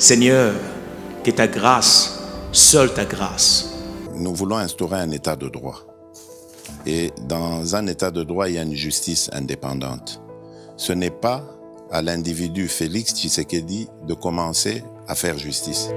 Seigneur, que ta grâce, seule ta grâce. Nous voulons instaurer un état de droit. Et dans un état de droit, il y a une justice indépendante. Ce n'est pas à l'individu Félix Tshisekedi de commencer à faire justice.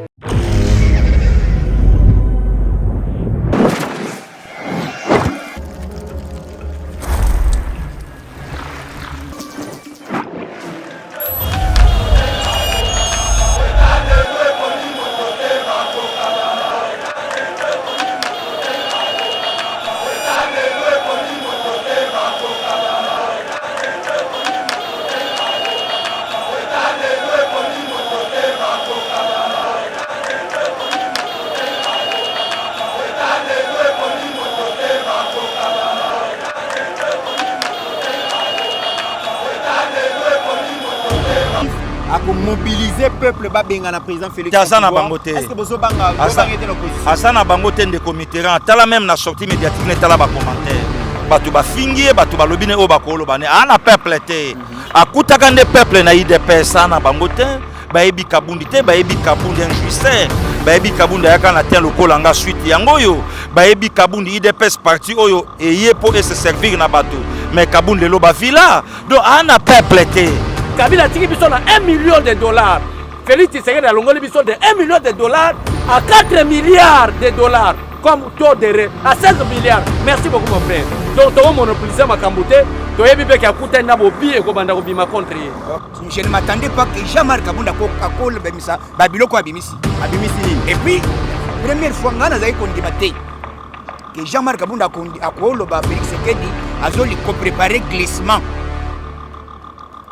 Pour mobiliser le peuple, le président Félix. Est-ce que vous avez bangote de comité tala même na sortie médiatique ne tala ba commentaire batu ba fingi batu ba lobine o ba kolo bane ana peuple te akutaka nde peuple na IDPS na bangote ba ebi kabundi te ba ebi kabundi injustice ba ebi kabundi yaka na ten lokola nga suite yango yo ba ebi kabundi IDPS parti oyo eye po se servir na bato mais kabundi lo ba villa donc ana peuple te Kabila tiki biso na 1 million de dollars. Félix Tshisekedi a longoli biso de 1 million de dollars à 4 milliards de dollars comme taux de à 16 milliards. Merci beaucoup mon frère. Donc tu monopoliser ma kamboute, tu yebi pe ka kuta na bobi e ko banda ko bima contre. Je ne m'attendais pas que Jean-Marc Kabunda ko akol bemisa babiloko abimisi. Abimisi. Et puis première fois ngana zai ko ndimate que Jean-Marc Kabunda akolo ba Félix Tshisekedi azoli ko préparer glissement.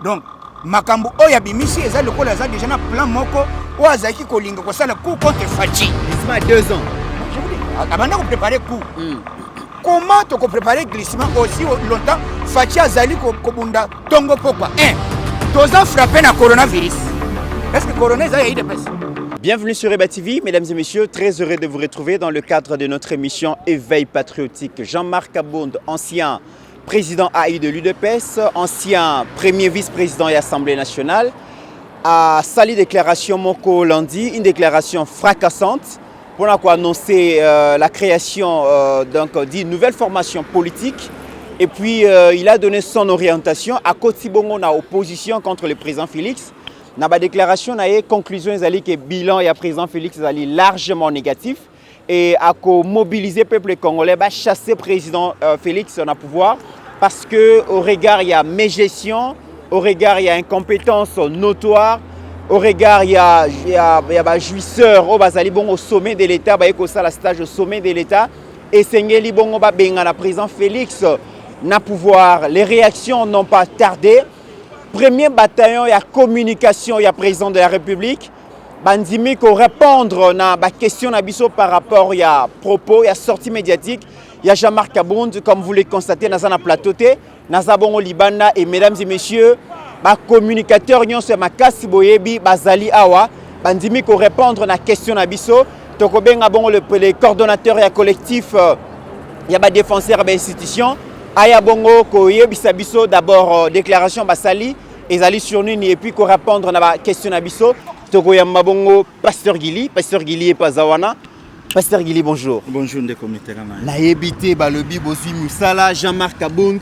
Donc makambo oya bimisi eza lokola za déjà na plan moko o azaki kolinga ko sala coup contre Fachi. Glissement 2 ans. Je vous dis, abanda ko préparer coup. Comment tu préparer glissement aussi longtemps Fachi azali ko bunda tongo pourquoi 1 2 ans frappé na coronavirus. Est-ce que corona ça y a des Bienvenue sur Eba TV, mesdames et messieurs, très heureux de vous retrouver dans le cadre de notre émission Éveil patriotique. Jean-Marc Abound, ancien président AI de l'UDPS, ancien premier vice-président et Assemblée nationale, a sali déclaration Moko lundi, une déclaration fracassante pour annoncer la création d'une nouvelle formation politique. Et puis il a donné son orientation à Kotibongo na opposition contre le président Félix. Dans la déclaration, il y a conclusion que le bilan et le président Félix est largement négatif. Et à mobiliser le peuple congolais, chasser le président Félix dans le pouvoir parce qu'au regard il y a mégestion, au regard il y a incompétence notoire, au regard il y a jouisseur au sommet de l'État, la stage au sommet de l'État et Sengeli Bongo Benga le président Félix n'a pouvoir. Les réactions n'ont pas tardé. Premier bataillon, il y a communication, il y a président de la République. Bandimi ko répondre na ba question na biso par rapport ya propos ya sortie médiatique ya Jean-Marc Abound comme vous le constatez dans un plateau té na bongo libanda et mesdames et messieurs ba communicateur nyonso makasi boyebi bazali awa bandimi ko répondre na question na biso toko benga bongo le coordonnateur ya collectif ya ba défenseur ba institution aya bongo ko yebisa biso d'abord déclaration basali ezali sur nini et puis ko répondre na ba question na biso. Togoyamba bongo Pasteur Gili et Pazawana. Pasteur Gili, bonjour. Bonjour de comité. La ébité balobi bosi Musala, Jean-Marc Abound,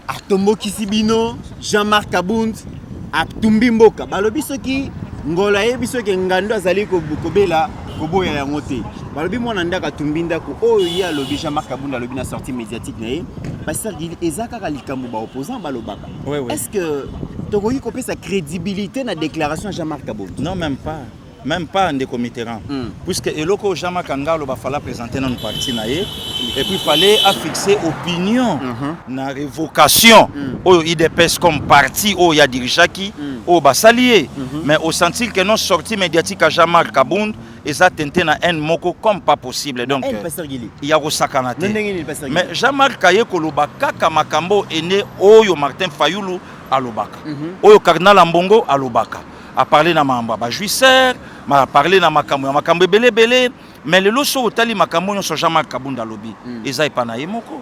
Atombo Kisibino, Jean-Marc Abound, Atumbimboka. Balobi soki ngola yebiso ke ngando azali ko bukobela koboya ya ngote. Balobi mwana ndaka tumbinda ko oyo ya lobi Jean-Marc Abound lobi na sortie médiatique nae. Pasteur Gili ezaka kalikambo ba opposant balobaka. Oui. Est-ce que tu as coupé sa crédibilité dans la déclaration de Jean-Marc Abound? Non, même pas. Même pas des comités. Puisque Eloko Jean-Marc Angalo il fallait présenter dans le parti. Et puis il fallait affixer opinion na révocation au IDPS comme parti où il y a dirigé au Bassalier. Mais au sentir que non sortie médiatique à Jean-Marc Abound et ça tentait na un moko comme pas possible. Donc il y a Rosakanate. Mais Jean-Marc Kaye Koloba Kaka Makambo est né au Martin Fayoulou à Lobaka. Au cardinal Ambongo à Lobaka. A parlé na mamba ba jouisseur, a parlé na makambo belé mais le loso otali makambo nyo so Jean-Marc Abound lobi. Eza epana yemoko.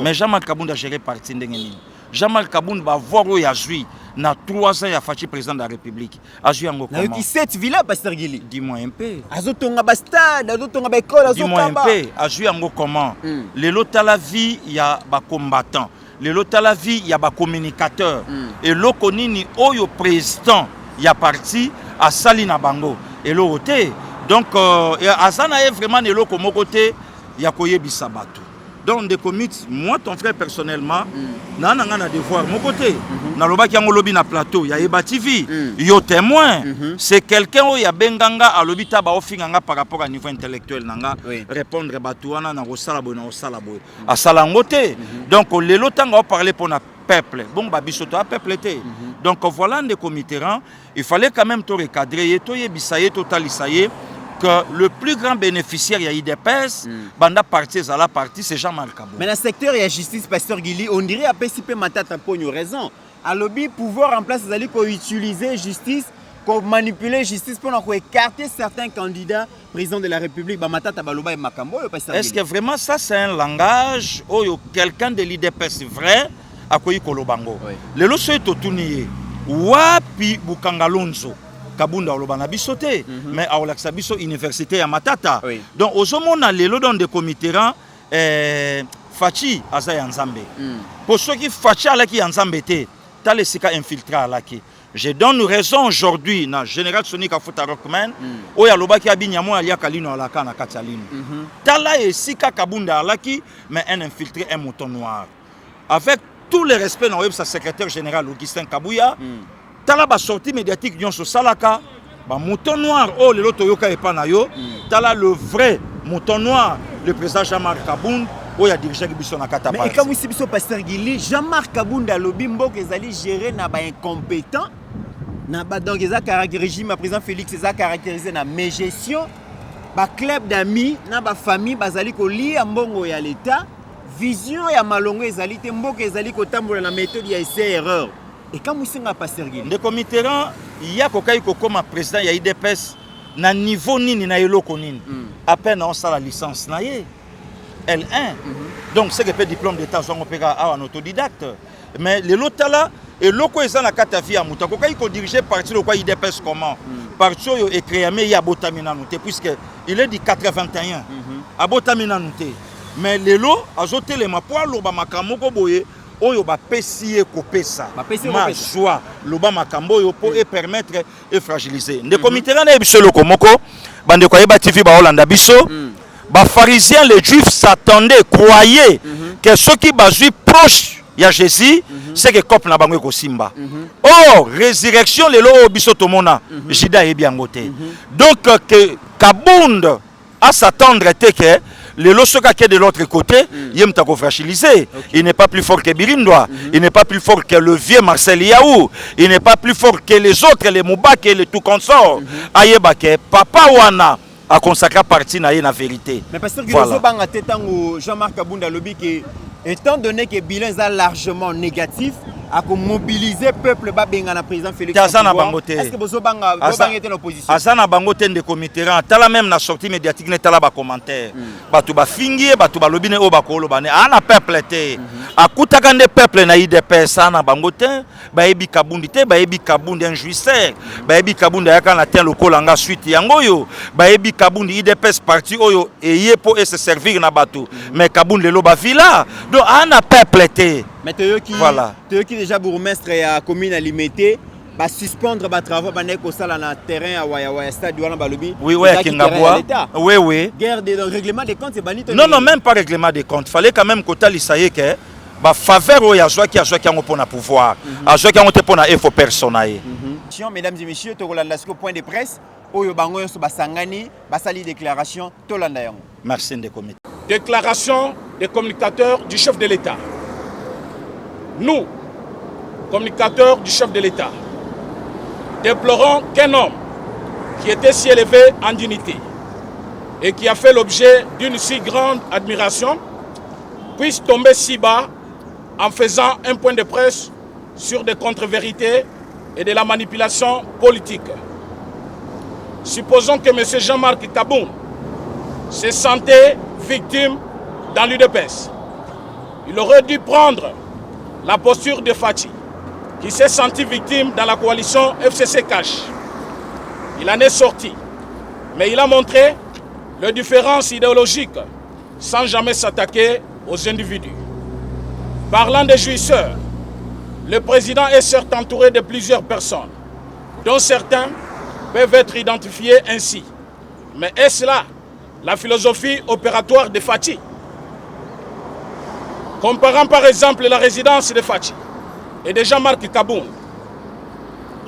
Mais Jean-Marc Abound a géré parti ndengeni. Jean-Marc Kabound va voir où il a joué. Na 3 ans, il a fait président de la République. A joué en comment? Il y a 7 villas, Pasteur Guili. Dis-moi un peu. Azotonga bastade, azotonga école, Dis-moi un peu. A joué en comment? Les lots à la vie, il y a des combattants. Les lots à la vie, il y a des communicateurs. Et l'okonini, oyo président, il y a parti à Salina Bango. Et l'autre, donc, Azana est vraiment le loco côté, il y a Koye Bissabatou. Donc, des commits, moi, ton frère, personnellement, n'a devoir. Mon côté, na loba qui a lobby na plateau, il y a Eba TV, yo témoin. C'est quelqu'un où il y a Benganga à l'obita ba ofinganga par rapport à niveau intellectuel nanga répondre batouana na osalabo na osalabo. À Salangote. Donc, les lotanga ont parlé pour na peuple. Bon, bah, bisoto a peuple était. Donc, voilà des comités, il fallait quand même tout recadrer, tout yebisaye, tout talisaye. Que le plus grand bénéficiaire, il y a IDPS, banda partie à la partie, c'est Jean-Marc Kabound. Mais dans le secteur, il y a justice, Pasteur Guili, on dirait à PCP Matata Pogno raison. À lobby, pouvoir en place, c'est-à-dire qu'on utiliser justice, qu'on manipuler justice pour écarter certains candidats président de la République, Matata Baloba et Makambo. Est-ce que vraiment ça, c'est un langage où quelqu'un de l'IDPS vrai a quoi Kolobango? Le loso est au tournier. Wapi Bukangalonzo. Kabound a bisoté, mais à l'Axabiso université à Matata. Donc, aux hommes, on a les lots dans des comités, Fachi Azaï Nzambe. Pour ceux qui Fachi à la qui Nzambe, t'as les sika infiltrés à la qui. Je donne raison aujourd'hui, na général Sonic Afuta Rockman, où il y a l'oba qui a binyamo alia Kalino à la Kana Katalino. T'as là et sika Kabound à la qui, mais un infiltré, un mouton noir. Avec tout le respect dans sa secrétaire général Augustin Kabouya. Tala ba sortie médiatique nyonso salaka ba mouton noir oh le loto yoka epanayo tala le vrai mouton noir le président Jean-Marc Kabound oh ya dirigé biso na kata mais comme ici biso Pasteur Guili Jean-Marc Kabound a lobby mbok ezali gérer na ba incompétent na ba donc eza caractérisé ma président Félix eza caractérisé na mégestion ba club d'amis na ba famille bazali ko lia mbongo ya l'état vision ya malongo ezali te mbok ezali ko tambola na méthode ya essai erreur. Et quand vous êtes Pasteur Guili, le comité il y a comme président il y a IDPS na niveau nini na eloko nini à peine on sa la licence na ye L1 donc c'est que peut diplôme d'état on peut en autodidacte mais les lots là et loko eza na kata via muta ko kai ko diriger parti le quoi IDPS comment parti yo est créé mais il y a botamina noté puisque il est du 81 a botamina noté mais les lots azoté les mapoa lo ba makamoko boye oyo ba pesier kopesa ma joie loba makambo yo pour permettre et fragiliser les comités na biso loko moko bande ko yeba TV ba Hollanda biso ba pharisiens les juifs s'attendaient croyaient que ceux qui bazui proche ya Jésus c'est que cop na bango ko simba oh résurrection le lo biso tomona jida yebi angote donc que Kabound à s'attendre était que le losoka qui est de l'autre côté, il est fragilisé. Il n'est pas plus fort que Birindoa. Il n'est pas plus fort que le vieux Marcel Yaou. Il n'est pas plus fort que les autres, les Moubak et les tout consorts. Ayebake, Papa Wana a consacré partie na la vérité. Mais parce que Jean-Marc Kabound a lobby que, étant donné que le bilan est largement négatif, à mobiliser le peuple babenga na président Félix. Est-ce que vous avez l'opposition? Azana bangote de comité tala même na sortie médiatique ne tala ba commentaire. Batu ba fingi batu ba lobine o ba ko lobane ana peuple te. Akutaka nde peuple na IDPS ana bangote ba ebi Kabound te ba ebi Kabound un jouisseur. Ba ebi Kabound yaka na ten lokolanga suite yango yo. Ba ebi Kabound IDPS parti oyo eye po se servir na batu. Mais Kabound le loba villa. Donc ana peuple te. Mais tu qui déjà bourgmestre et à commune à limiter, va suspendre les travaux dans le terrain à stade de Balobi. Oui, oui, oui. Guerre de règlement des comptes, c'est banni. Non, même pas règlement des comptes. Il fallait quand même que tu que bah faveur au yazoa qui a joué qui a pour pouvoir, a joué qui a pour na info personnel. Mesdames et messieurs, tu au point de presse, oyo bango so basangani, basali déclaration tolanda yango. Merci de comité. Déclaration des communicateurs du chef de l'État. Nous, communicateurs du chef de l'État, déplorons qu'un homme qui était si élevé en dignité et qui a fait l'objet d'une si grande admiration puisse tomber si bas en faisant un point de presse sur des contre-vérités et de la manipulation politique. Supposons que M. Jean-Marc Kabound se sentait victime dans l'UDPS. Il aurait dû prendre la posture de Fachi, qui s'est senti victime dans la coalition FCC Cash. Il en est sorti, mais il a montré les différences idéologiques sans jamais s'attaquer aux individus. Parlant des jouisseurs, le président est certes entouré de plusieurs personnes, dont certains peuvent être identifiés ainsi. Mais est-ce là la philosophie opératoire de Fachi? Comparant par exemple la résidence de Fachi et de Jean-Marc Kaboun,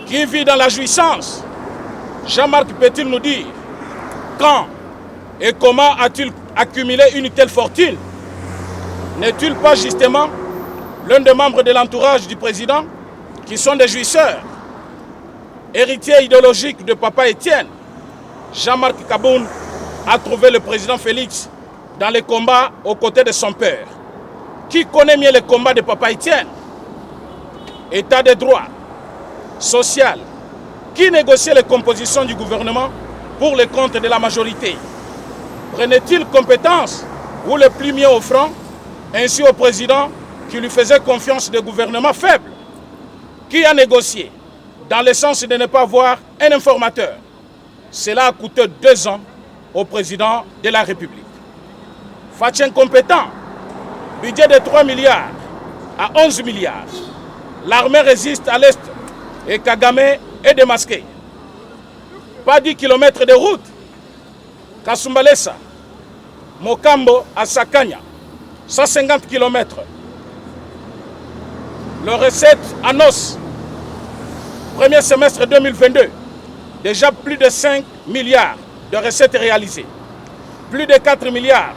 qui vit dans la jouissance, Jean-Marc peut-il nous dire quand et comment a-t-il accumulé une telle fortune? N'est-il pas justement l'un des membres de l'entourage du président qui sont des jouisseurs? Héritier idéologique de Papa Étienne, Jean-Marc Kaboun a trouvé le président Félix dans les combats aux côtés de son père. Qui connaît mieux les combats de Papa Étienne? État de droit, social. Qui négociait les compositions du gouvernement pour les comptes de la majorité? Prenait-il compétence ou le plus mieux offrant ainsi au président qui lui faisait confiance de gouvernement faible? Qui a négocié dans le sens de ne pas avoir un informateur? Cela a coûté 2 ans au président de la République. Fachi incompétent, budget de 3 milliards à 11 milliards. L'armée résiste à l'Est et Kagame est démasqué. Pas 10 km de route. Kasumbalesa, Mokambo à Sakanya, 150 km. Le recette en os, premier semestre 2022, déjà plus de 5 milliards de recettes réalisées. Plus de 4 milliards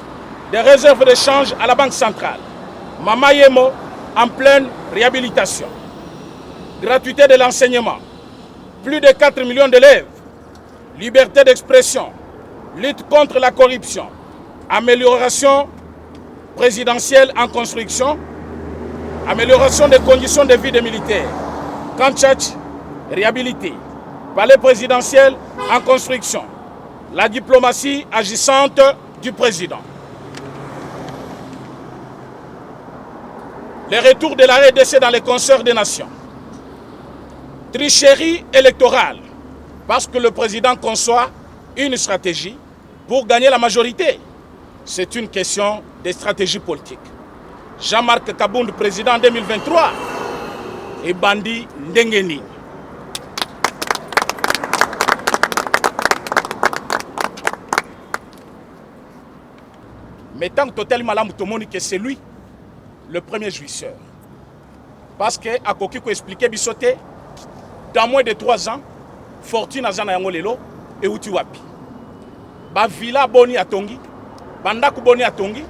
de réserves de change à la Banque centrale. Mamayemo en pleine réhabilitation. Gratuité de l'enseignement. Plus de 4 millions d'élèves. Liberté d'expression. Lutte contre la corruption. Amélioration présidentielle en construction. Amélioration des conditions de vie des militaires. Kanchach, réhabilité. Palais présidentiel en construction. La diplomatie agissante du président. Le retour de la RDC dans les concerts des nations. Tricherie électorale, parce que le président conçoit une stratégie pour gagner la majorité. C'est une question de stratégie politique. Jean-Marc Kaboun, président en 2023, et Bandi Ndengeni. Mais tant que Total Malam Tomoni que c'est lui le premier jouisseur. Parce que à Kokiko expliqué Bissoté, dans moins de 3 ans, fortune azana yango lelo et uti wapi. Ba villa boni atongi, bandaku boni atongi,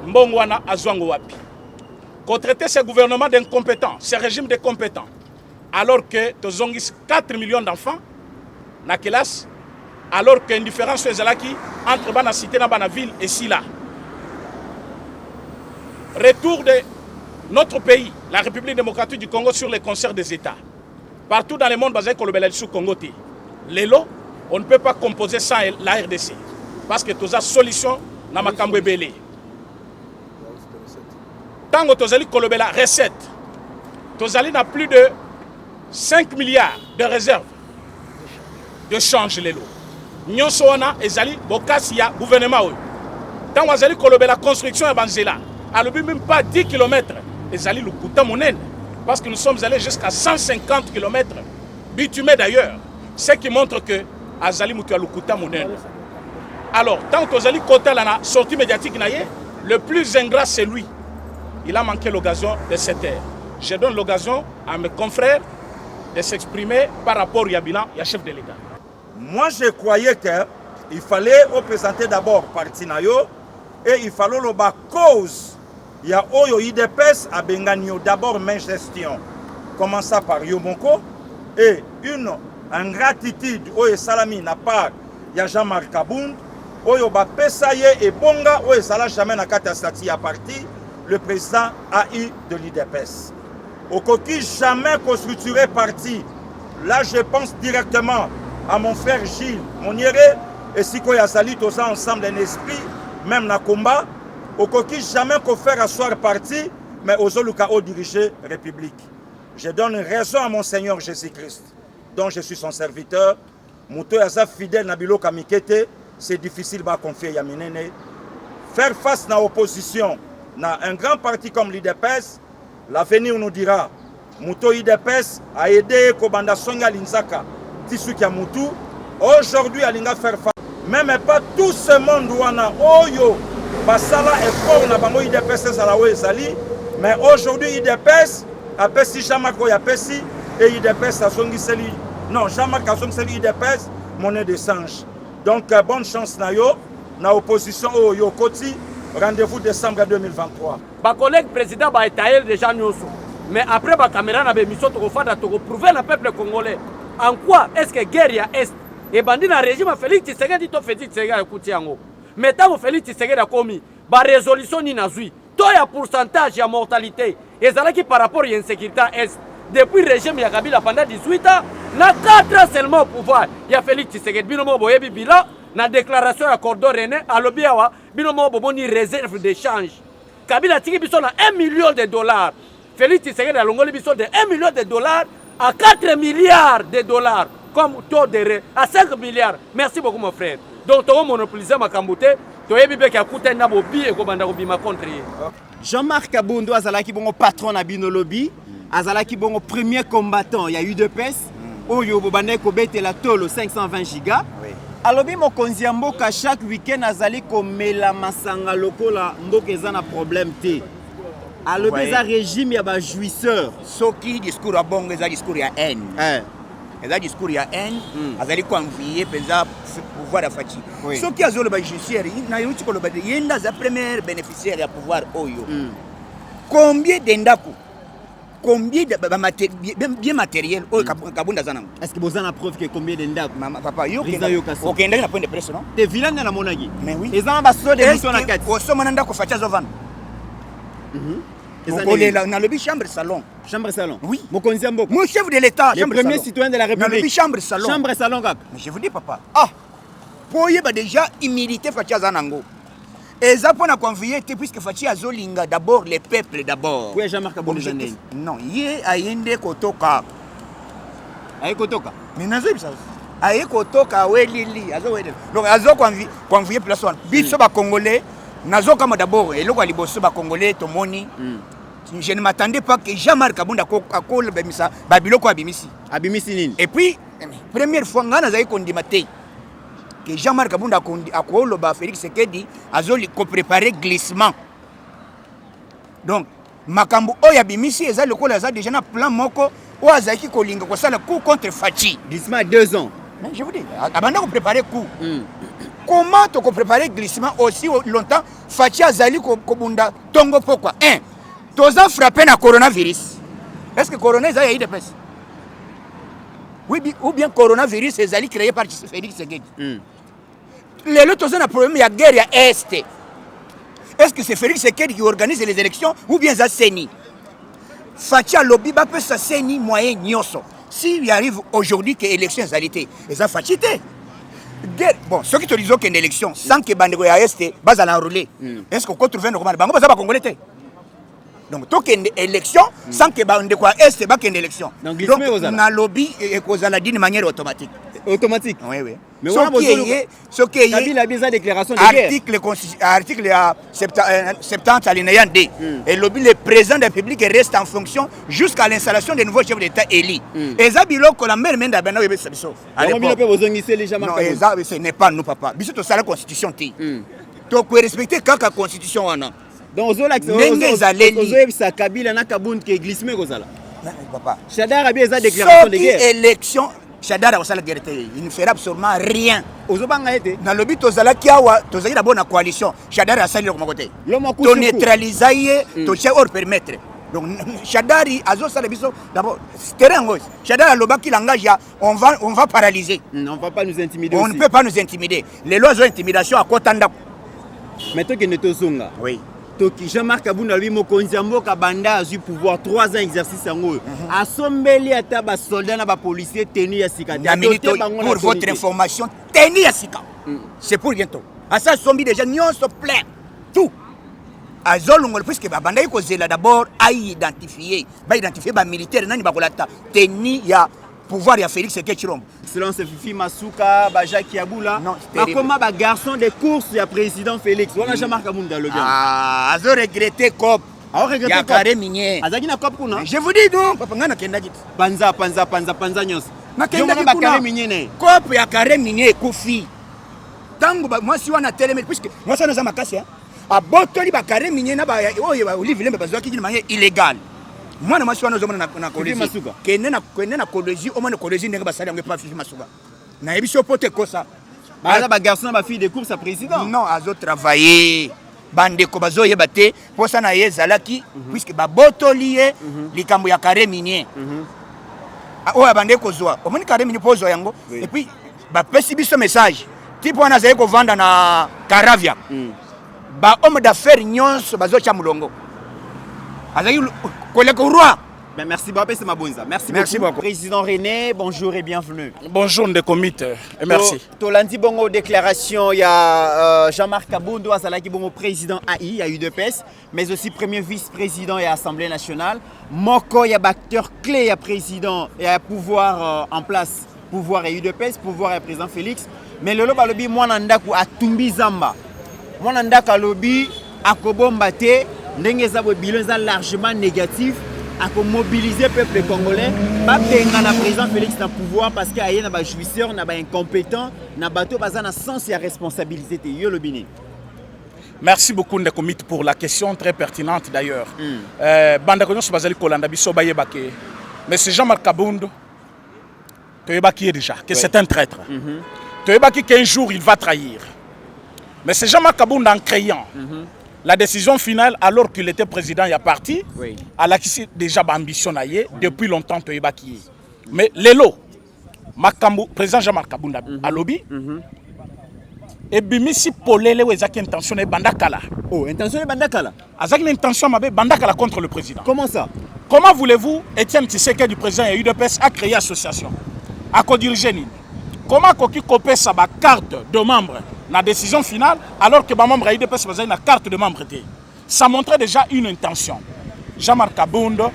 mbongwana azwango wapi. Qu'on traitait ce gouvernement d'incompétents, ce régime de compétents, alors que tozongis 4 millions d'enfants na kelas, alors qu'une différence est entre bana cité na bana ville et si là. Retour de notre pays, la République démocratique du Congo, sur les concerts des États. Partout dans le monde, basé sur le Congo, l'élo, on ne peut pas composer sans la RDC. Parce que tous les solutions dans ma Kambébélé. Tant que tous les recettes, tous n'a plus de 5 milliards de réserves de change l'élo. Nous sommes ezali bokasia gouvernement. Tant que la construction est banzela. Alors même pas 10 km, ezali lukuta monen. Parce que nous sommes allés jusqu'à 150 km, bitumés d'ailleurs. Ce qui montre que Azali Moutua lukuta monen. Alors, tant que Azali Kota la sortie médiatique, le plus ingrat c'est lui. Il a manqué l'occasion de cette ère. Je donne l'occasion à mes confrères de s'exprimer par rapport au bilan et au chef de l'État. Moi, je croyais qu'il fallait représenter d'abord parti nayo et il fallait le cause. Il y a Oyo IDPS à Benganio, d'abord main gestion. Commençant par Yomoko et une ingratitude Oyo Salami n'a pas. Il y a Jean-Marc Kaboun, Oyo Bapesaye et Bonga, Oyo Salah jamais n'a qu'à stati à parti, le président AI de l'IDPS. Au coquille jamais constitué parti. Là, je pense directement à mon frère Gilles Moniere et Siko Yazali, tous ensemble un esprit, même dans le combat. Au coquille jamais qu'on fait asseoir parti, mais Ozoluka au diriger République. Je donne raison à mon Seigneur Jésus-Christ, dont je suis son serviteur. Mouto Yaza fidèle Nabilo Kamikete, c'est difficile de confier Yaminene. Faire face à l'opposition, dans un grand parti comme l'IDPS, l'avenir nous dira. Mouto IDPS a aidé Kobanda Songa Linzaka, Tisukia Moutou. Aujourd'hui, Alinga faire face. Même pas tout ce monde wana oyo basala effort na bango IDPS zalawe ezali, mais aujourd'hui IDPS apesi Jamako ya pesi et IDPS asongiseli. Non, Jamako asongiseli IDPS monnaie de change. Donc bonne chance na yo na opposition oyo koti. Rendez-vous décembre 2023. Ba collègue président ba étayer déjà nyonso. Mais après ba caméra na bémission to fanda to prouver le peuple congolais en quoi est-ce que guerre ya est et bandi na régime Félix Tshisekedi to Félix Tshisekedi kuti yango. Mais tant Félix Tshisekedi a commis ba résolution ni nazui to ya pourcentage ya mortalité ezalaki par rapport à insécurité est depuis le régime ya Kabila pendant 18 ans na 4 ans seulement au pouvoir ya Félix Tshisekedi binomo boyebi bilan na déclaration ya Cordon René alobi awa binomo bomoni réserve d'échange Kabila tiki biso na 1 million de dollars Félix Tshisekedi a longoli biso de 1 million de dollars à 4 milliards de dollars comme taux de à 5 milliards. Merci beaucoup mon frère. Donc tu as monopolisé ma kamboute, tu as bien que coûté na bobi et kobanda kobima contre. Jean-Marc Kabondo azalaki bongo patron na bino lobby, azalaki bongo premier combattant, il y a eu de pèse. Oyo bobanda ko betela tolo 520 giga. Oui. Alobi mokonzi ya mboka chaque week-end azali komela masanga lokola mboka eza na problème te. Alobi eza régime ya ba jouisseur. Soki discours a bongo eza discours ya haine. Eza discours ya haine, azali convier peza pouvoir ya Fachi. Soki azolo ba judiciaire, na yuti ko loba yenda za premier bénéficiaire ya pouvoir oyo. Combien d'endako? Combien de bien matériel oyo Kabunda zanango? Est-ce que vous avez la preuve que combien d'endako? Mama papa yo okenda na point de presse non? Te vilain na monagi. Mais oui. Eza ba so de mission na kati. Osoma na ndako Fachi azovana. Dans le chambre salon. Chambre salon. Oui. Mokonzi ya mboka. Mon chef de l'État. Le premier citoyen de la République. Dans le chambre salon. Chambre salon kaka. Mais je vous dis papa. Ah. Poye ba déjà humilité Fachi azanango. Et ça pour na convier puisque Fachi azolinga d'abord les peuples d'abord. Oui, Jean-Marc Kabondo Zandeni. Non, yé ayende kotoka. Aye kotoka. Mais nazo bisa. Aye kotoka welili azo welili. Donc azo convier place one. Biso ba congolais nazo kama d'abord et loko liboso ba congolais to moni. Je ne m'attendais pas que Jean-Marc Kabunda akole bemisa babiloko abimisi. Abimisi nini? Et puis première fois ngana zayi kondimate que Jean-Marc Kabunda akolo ba Félix Tshisekedi azoli ko préparer glissement. Donc makambo oya bimisi eza lokola za déjà na plan moko o azaki kolinga ko sala coup contre Fachi. Glissement 2 ans. Mais je vous dis abanda ko préparer coup. Comment tu préparer glissement aussi longtemps Fachi azali ko bunda tongo pourquoi? 1 Toza frappé na coronavirus. Est-ce que corona est IDPS? Oui, ou bien coronavirus est créé par Félix Tshisekedi. Les autres ont un problème, il y a guerre à Est. Est-ce que c'est Félix Tshisekedi qui organise les élections ou bien ça Seni? Fachi a lobby ba peut ça Seni moyen nyoso. S'il arrive aujourd'hui que l'élection estalité, et ça Fachi té. Bon, ceux qui te disent qu'une élection sans que bandeko ya Est bas à l'enrouler. Est-ce qu'on peut trouver normal? Bango ba congolais té. Donc, tant qu'il y a une élection, sans que bande quoi est, c'est pas qu'il y a une élection. Donc, na lobby et cause à la d'une manière automatique. Automatique. Oui, oui. Mais ce qui est, Kabila a besoin de déclaration de guerre. Article 70 alinéa 2. Et le président de la République reste en fonction jusqu'à l'installation des nouveaux chefs d'État élus. Et ça, bilo que la mère mène à Beno et Bessesso. Non, ce n'est pas nous, papa. Bisous, c'est la constitution. Donc, il faut respecter la constitution. Donc, Ozola Kabila na Kabund qui glissement kozala. Papa. Chadar a bien sa déclaration de guerre. Élection, Chadar a la guerre. Il ne fera absolument rien. Ozobanga été. Dans le but Ozala Kiawa, Tozali la bonne coalition. Chadar a sali de mon côté. To neutraliser, to cher or permettre. Donc Chadari azo sala biso d'abord terrain gauche. Chadar a loba qui l'engage, on va paralyser. On ne va pas nous intimider. On ne peut pas nous intimider. Les lois d'intimidation à Kotanda. Mais toi qui ne te zonga. Oui. Jean-Marc Kabounda lui mokonzi mboka banda a eu pouvoir 3 ans exercice yango asombeli ata ba soldat na ba policier tenu ya sika pour votre information tenu ya sika c'est pour bientôt à ça sombi déjà nyonso plein tout azolongola puisque babandaki kozela d'abord aidentifier bamilitaire nani bakolata teni ya pouvoir ya Félix Tshisekedi Tshilombo. Selon ce Fifi Masuka, Jacques Yaboula, comment ba garçon de course il y a président Félix. Voilà Jean-Marc Kabunda le gars. Ah, azo regretter cop. Ah, regretter cop. Carré minier. Azaki na cop kuna. Je vous dis donc, papa ngana kenda git. Panza nyos. Nakenda git kuna. Carré minier ne. Cop ya carré minier kufi. Tango moi si wana télémé puisque moi ça nous a makasi hein. A botoli ba carré minier na ba oyo Olive Lembe bazwaki de manière illégale. Moi, je suis en train de Colosie. Je suis en Colosie. Je suis en train de Fifi Masuka. Je suis en train de garçon, ma fille de course à président. Non, je travaille. Bande Kobazo Yebate, pour ça, je suis puisque Botoli est le cambo ya carré minier. Oh, Bande Kozoa. Au moins, carré minier pose yango. Et puis, je ce message. Type, on a vendu na Caravia. Homme d'affaires, nyons, bazo chamulongo. Merci beaucoup, c'est ma bonza. Merci beaucoup. Président René, bonjour et bienvenue. Bonjour, de comité et merci. Tolandi bongo déclaration, il y a Jean-Marc Kabunda, Azalaki bongo président AI, il y a UDPS, mais aussi premier vice-président et Assemblée nationale. Moko, il y a acteur clé, il y a président, il y a pouvoir en place, pouvoir et UDPS, pouvoir et président Félix. Mais le lobby, moi nandaku a Tumbi Zamba. Moi nandaku a lobby a Kobombate. Ndenge za bilan largement négatif à mobiliser le peuple congolais pas benga na président Félix na pouvoir parce qu'il y a des jouisseurs na ba incompétents na bateau bazana sens et responsabilité yo le bini. Merci beaucoup Ndekomit pour la question très pertinente d'ailleurs. Banda konyo so bazali kolanda biso bayebake. Mais c'est Jean-Marc Kabunda toyebaki déjà que c'est un traître. Toyebaki qu'un jour il va trahir. Mais c'est Jean-Marc Kabunda en créant la décision finale, alors qu'il était président, il y a parti, elle a déjà ambition depuis longtemps. Mais Lelo, président Jean-Marc Kabunda, à lobby, et bimisi polele ou ezaki intention de bandakala. Oh, intention de bandakala. Azaki l'intention de bandakala contre le président. Comment ça? Comment voulez-vous, Étienne Tshisekedi du président et UDPS a créé l'association, a co-dirigé Nini? Comment Koki copie sa carte de membre la décision finale, alors que les membres de l'UDPS ont une carte de membre. Ça montrait déjà une intention. Jean-Marc Kabunda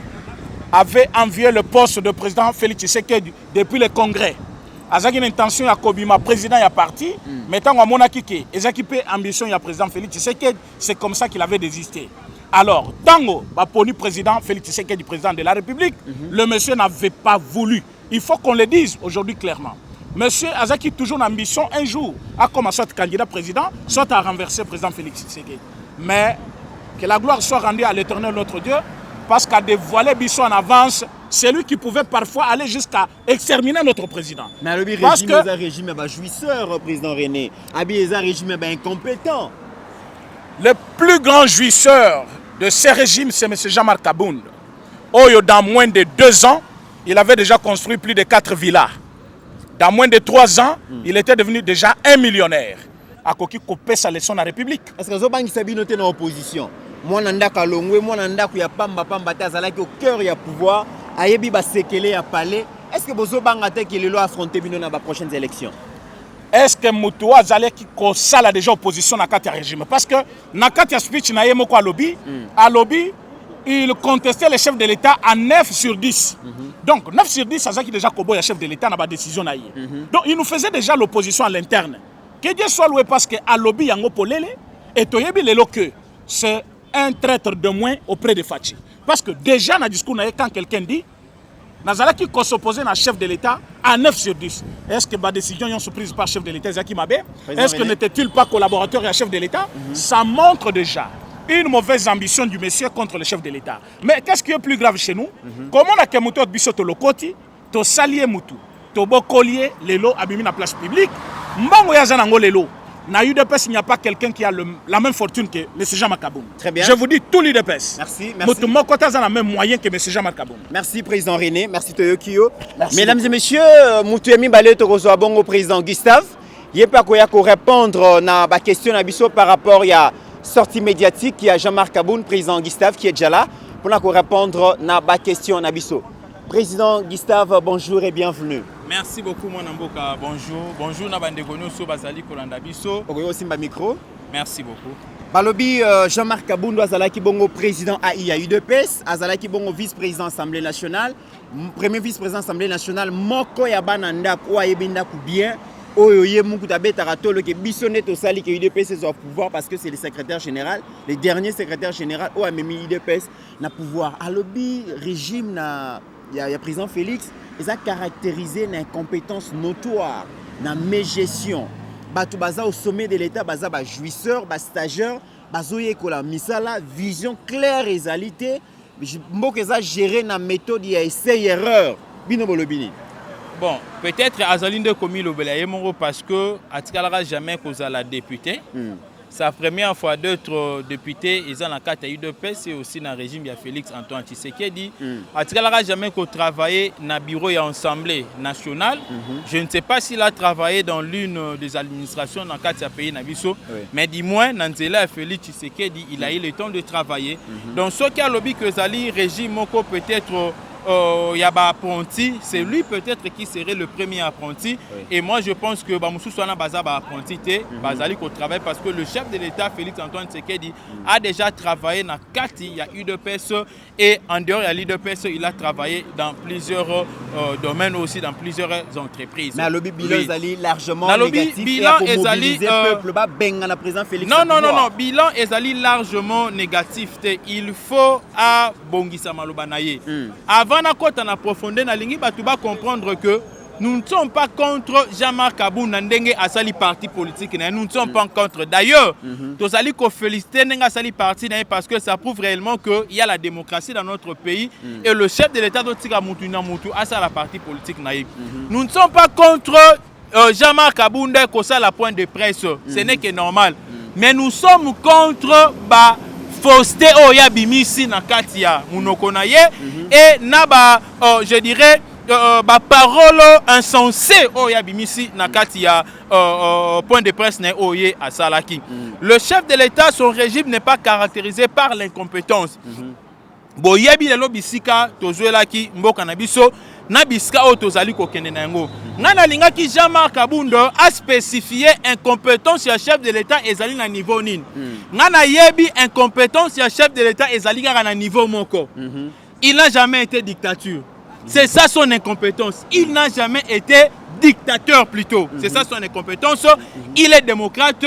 avait envié le poste de président Félix Tshisekedi depuis le congrès. Il a une intention à Kobima, président et parti, mettant à Monakike, et équipé ambition à président Félix Tshisekedi, c'est comme ça qu'il avait désisté. Alors, Tango, le président Félix Tshisekedi, président de la République, le monsieur n'avait pas voulu. Il faut qu'on le dise aujourd'hui clairement. Monsieur Azaki toujours une ambition un jour à commencer à être candidat président, soit à renverser le président Félix Tshisekedi. Mais que la gloire soit rendue à l'Éternel notre Dieu, parce qu'à dévoiler Bissot en avance, c'est lui qui pouvait parfois aller jusqu'à exterminer notre président. Mais le régime est un régime jouisseur, président René. Il un régime incompétent. Le plus grand jouisseur de ces régimes, c'est M. Jean-Marc Kabunda. Dans moins de 2 ans, il avait déjà construit plus de 4 villas. Dans moins de 3 ans, il était devenu déjà un millionnaire. À Koki Kopé sa leçon à la République. Est-ce que Zobangi Sabi noté dans l'opposition? Moi, Nandaka Longwe, moi, Nandaka, il y a Pamba Tazalaki au cœur, il y a pouvoir. Ayebi Basekele, il y a palais. Est-ce que Zobanga qu'il est là affronter dans les prochaines élections? Est-ce que Moutoua Zaleki a déjà opposition à Katia régime? Parce que dans Katia speech, il y a à lobby, il contestait le chef de l'État à 9 sur 10. Donc 9 sur 10, ça veut dire déjà que le chef de l'État n'a pas de décision. Donc il nous faisait déjà l'opposition à l'interne. Que Dieu soit loué parce qu'à lobby, il y a un polele et que c'est un traître de moins auprès de Fachi. Parce que déjà dans le discours, quand quelqu'un dit Nazalaki qui s'oppose à chef de l'État à 9 sur 10. Est-ce que la décision est surprise par chef de l'État Zaki Mabe? Est-ce que n'était-il pas collaborateur et chef de l'État? Ça montre déjà une mauvaise ambition du monsieur contre le chef de l'État. Mais qu'est-ce qui est plus grave chez nous? Comment on a que Moutou Bisoto Lokoti, to salier Moutou, to bokolier lelo abimi na place publique, mbango ya zanango lelo. Na UDPS, il n'y a pas quelqu'un qui a la même fortune que M. Jean-Marc Kabunda. Très bien. Je vous dis tout l'UDPS. Merci. Moutou Mokota a le même moyen que M. Jean-Marc Kabunda. Merci, président René. Merci, Toyokio. Mesdames et messieurs, Moutou Yemi Balé Togozo Bongo, président Gustave. Il n'y a pas qu'on répondre à la question par rapport à sortie médiatique, il y a Jean-Marc Kabunda, président Gustave, qui est déjà là, pour répondre à la question Nabiso. Président Gustave, bonjour et bienvenue. Merci beaucoup, mon Namboka. Bonjour. Bonjour, Nabandegonyo, Sobazali, Kolanda Biso. Ogoyo Simba micro. Merci beaucoup. Balobi Jean-Marc Kabundu azalaki bongo président AI UDPS, azalaki bongo vice-président Assemblée nationale, premier vice-président Assemblée nationale, moko ya bana ndako ayebi ndako bien. Oyo ye muku tabetaka tolo ke bisonné to sali ke UDPS au pouvoir parce que c'est le secrétaire général, le dernier secrétaire général o amemi UDPS na pouvoir. Alobi régime na ya président Félix, ils a caractérisé une incompétence notoire, na mégestion. Bato baza au sommet de l'État, baza ba jouisseur, ba stagiaire, bazoye ko la misala, vision claire et égalité. Mboke za gérer na méthode ya essai erreur. Bino bolobini. Bon, peut-être Azaline de commis le belaye parce que Atikalara jamais causé la députée. C'est la première fois d'autres députés, ils ont la carte UDPS et aussi dans le régime de Félix Antoine Tshisekedi. Atikalara jamais travaillé dans le bureau et l'Assemblée nationale. Je ne sais pas s'il a travaillé dans l'une des administrations dans le cadre de pays Nabiso, mais du moins, dans le Félix Tshisekedi, il a eu le temps de travailler. Donc, ce qui a lobby que Zali, régime Moko peut-être. Yaba apprenti, c'est lui peut-être qui serait le premier apprenti. Et moi je pense que Bamoussou Soana Baza ba apprenti Bazali qu'on travaille parce que le chef de l'État Félix Antoine Tshisekedi a déjà travaillé dans Kati, il y a UDPS et en dehors il y a l'UDPS, il a travaillé dans plusieurs domaines aussi, dans plusieurs entreprises. Mais le bilan est largement négatif bilan et pour ezali mobiliser le peuple ba benga na président Félix. Non, bilan est largement négatif. Il faut à Bongisa Malobanaye. Avant de na profondeur na lingi batuba comprendre que nous ne sommes pas contre Jean-Marc Kabunda ndenge asali parti politique, nous ne sommes pas contre. D'ailleurs, tous allons féliciter ndenge asali parti parce que ça prouve réellement qu'il y a la démocratie dans notre pays et le chef de l'État doit tirer Moutou à la parti politique. Nous ne sommes pas contre Jean-Marc Kabunda qui a la pointe de presse, ce n'est que normal. Mais nous sommes contre fausseté oya bimisi na katia munokonaye et naba je dirais parole insensée oya bimisi na katia point de presse na oye à Salaki. Le chef de l'État, son régime n'est pas caractérisé par l'incompétence. Boyebi lelo bisika tozuelaki mboka na biso na bisika o tozali kokende na yango. Ngana lingaki Jean-Marc Kabunda a spécifié incompétence ya chef de l'État ezali na niveau nini. Ngana yebi incompétence ya chef de l'État ezali kaka na niveau moko. Il n'a jamais été dictature. C'est ça son incompétence. Il n'a jamais été dictateur plutôt. C'est ça son incompétence. Il est démocrate.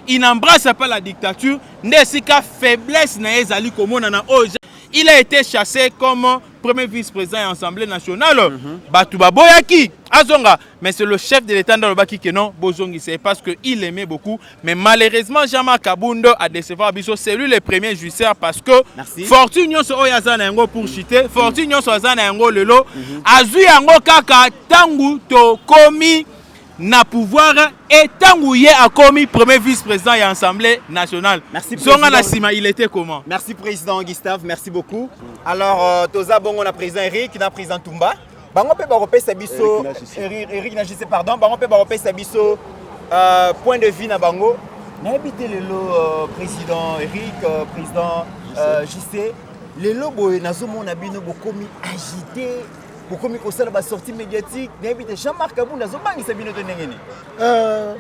Il n'embrasse pas la dictature. Nesika faiblesse na ezali komona na oja. Il a été chassé comme premier vice-président à l'Assemblée nationale. Batouba Boyaki, Azonga. Mais c'est le chef de l'État dans le Baki qui non, Bozongi, c'est parce qu'il aimait beaucoup. Mais malheureusement, Jean-Marc Kabunda a décevé Abisso. C'est lui le premier jouisseur parce que Fortune Nyonso Oyazana Yango pour chiter, Fortune Nyonso Oyazana Yango Lelo, Azui Yango Kaka Tangu To Komi na pouvoir et Tanguye a commis premier vice-président et Assemblée nationale. Merci Zonga Nassima, il était comment? Merci président Gustave, merci beaucoup. Alors Toza Bongo na président Eric, na président Toumba. Bango pe barope sabiso Eric Nagissé pardon, bango pe barope sabiso point de vue na bango. Na habité le président Eric, président JC, les lobo nazomona bino bokomi agité. Pourquoi il y a sortie médiatique? Jean-Marc Kabunda,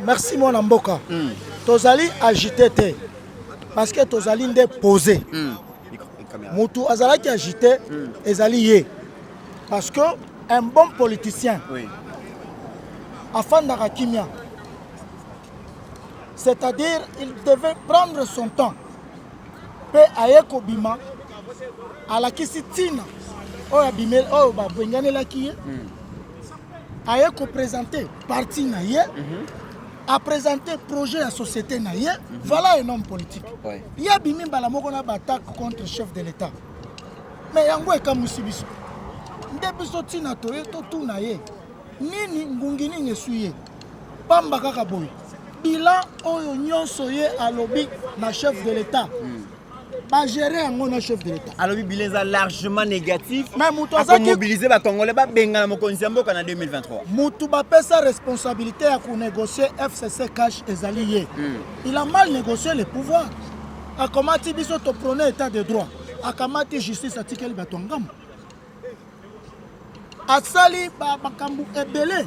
merci mon amboka. Tozali agité parce que tozali ndé posé. Moutou azalaki agité ezali yé. Parce que un bon politicien afin d'Arakimia, c'est-à-dire il devait prendre son temps. Pe ayeko bima à la kisitina. Oya bimel oyo ba bengane la ki aye ko présenter parti na ye a présenter projet à société na ye voilà un homme politique il y a bimi bala moko na attaque contre le chef de l'État mais yango e ka musibiso ndebiso tina to tout na ye nini ngungi nini esuye pamba kaka boy bilan oyo nyonso ye alobi na chef de l'État pas gérer un chef de l'État. Alors, le bilan est largement négatif. Mais pour mobiliser les Congolais, en 2023. Moutou a sa responsabilité à négocier FCC cash et alliés. Il a mal négocié le pouvoir. A comment tu dis que tu prenais l'état de droit? A comment tu justice à tikel batongam? A sali bakambu ebele.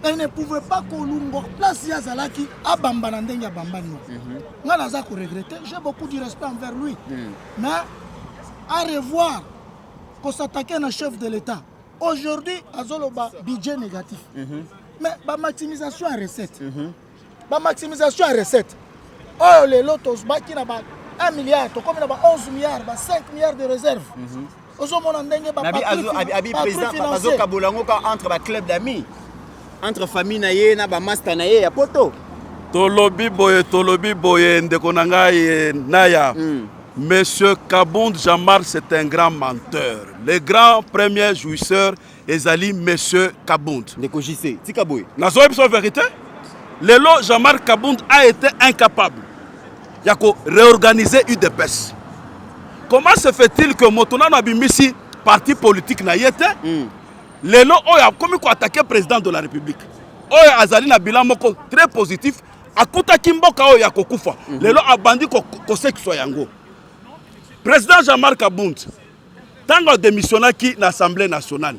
Elle ne pouvait pas kolungo place ya zalaki abamba na ndenge ya bambani. Nga naza ko regretter, j'ai beaucoup de respect envers lui. Mais à revoir qu'on s'attaquait à un chef de l'État. Aujourd'hui, azoloba budget négatif. Mais ba maximisation à recette. Ba maximisation à recette. Oh les lotos baki na ba 1 milliard, to comme na ba 11 milliards, ba 5 milliards de réserve. Ozomona ndenge ba abi président bazoka bolango entre ba club d'amis. Entre famille na ye na ba master na ye ya poto. Tolobi boye ndeko na ngai naya. Monsieur Kabound Jean-Marc, c'est un grand menteur. Le grand premier jouisseur ezali Monsieur Kabound. Ndeko JC, tika boye. Nazo ebso vérité. Lelo Jean-Marc Kabound a été incapable de réorganiser UDPS. Comment se fait-il que Motona Nabimisi, parti politique na yete, lelo oya comme ko attaquer président de la République. Oya azali na bilan moko très positif, akuta kimboka oya kokufa. Lelo abandi ko sekso yango. Président Jean-Marc Kabound, tango démissionnaki na Assemblée nationale.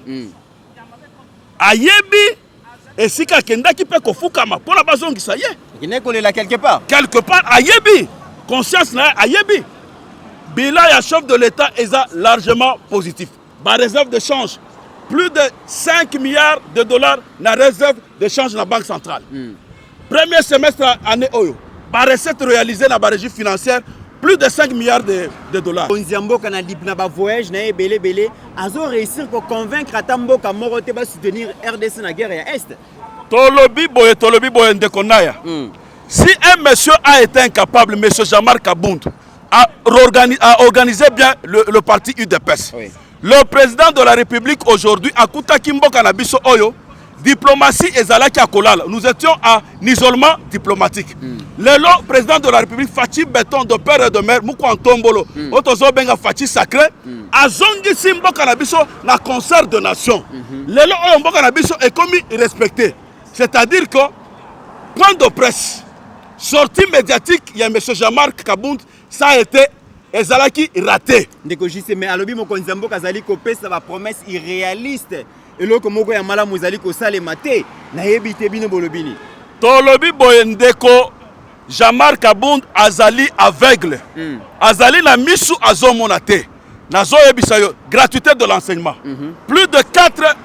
Ayebi esika kendaki pe kofukama pona bazongisa ye. Kinekolela quelque part. Quelque part ayebi conscience na ayebi. Bilan ya chef de l'État est largement positif. Ba réserve de change plus de 5 milliards de dollars na réserve de change na banque centrale. Premier semestre année oyo. Ba recette réalisée na ba régie financière plus de 5 milliards de dollars. Onziambo kana na ba voyage na belé azo réussir pour convaincre Atamboka Morote ba soutenir RDC na guerre ya Est. Tolobi boye ndekonaya. Si un monsieur a été incapable, monsieur Jean-Marc Kabound, à organiser bien le parti UDPS. Oui. Le président de la République aujourd'hui, Akuta Kimboka Nabiso Oyo, diplomatie et Zalaki Akolala. Nous étions en isolement diplomatique. Le président de la République, Fatih Béton, de père et de mère, Moukou Antombolo, Otozo Benga Fatih Sacré, Azongi Simboka Nabiso, na concert de nations. Le Oyo Mboka Nabiso est commis respecté. C'est-à-dire que, point de presse, sortie médiatique, il y a M. Jean-Marc Kabound, ça a été Ezalaki raté. Ndeko JC, mais alobi mokonzambo kazali kopesa ba promesse irréaliste. Et là comme moko ya mala mozali ko salemate na yebite bino bolobini. Tolobi boyendeko Jean-Marc Kabound azali aveugle. Azali na misu azomonate. Nazo yebisa yo gratuité de l'enseignement. Plus de 4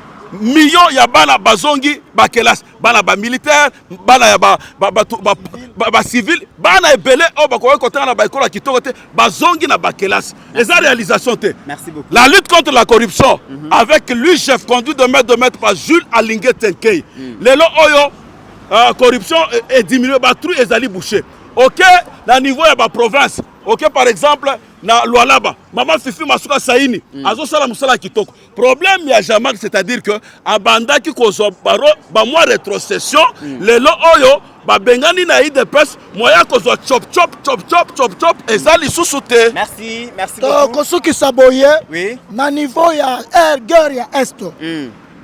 millions ya bana bazongi bakelas bana ba militaire bana ya ba civil bana ebele o ba ko kotana ba école kitoko te bazongi na bakelas les réalisations te. Merci beaucoup. La lutte contre la corruption avec lui chef conduit de maître par Jules Alingue Tenkei. Lelo oyo corruption est diminué ba trou ezali bouché. OK, na niveau ya ba province. OK, par exemple na Lualaba, maman Fifi Masuka Saini, azo sala musala kitoko. Problème ya Jean-Marc, c'est-à-dire que abanda ki kozo baro ba moi rétrocession, lelo oyo ba bengani na IDPS, moya kozo chop ezali susute. Merci beaucoup. Kosuki Saboye, oui. Na niveau ya guerre ya Est.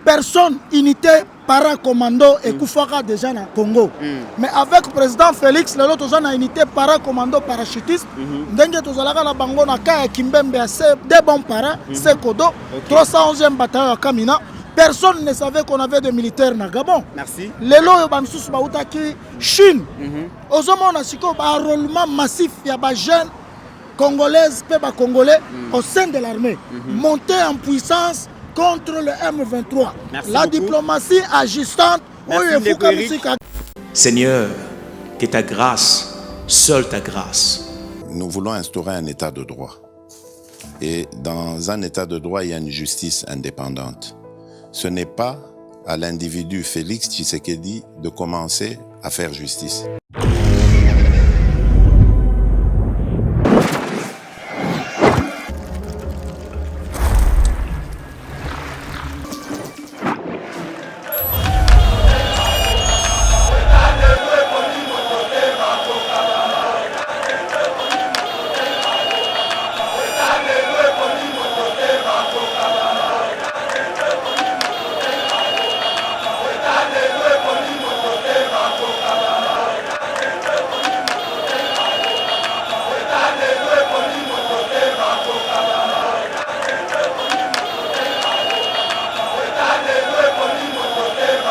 Personne unité para-commando et Koufaka déjà na Congo. Mais avec le président Félix, le autre a unité para-commando parachutiste. Ndenge tozalaka na bango na Kaya Kimbembe, c'est des bons para, c'est Kodo, 311e bataillon à Kamina. Personne ne savait qu'on avait des militaires na Gabon. Merci. Lelo yo bansusu bautaki Chine. Ozomona siko ba enrôlement massif ya ba jeunes congolaises pe ba congolais au sein de l'armée. Monter en puissance contre le M23. Merci la beaucoup. Diplomatie agissante. Seigneur, que ta grâce, seule ta grâce. Nous voulons instaurer un état de droit. Et dans un état de droit, il y a une justice indépendante. Ce n'est pas à l'individu Félix Tshisekedi de commencer à faire justice.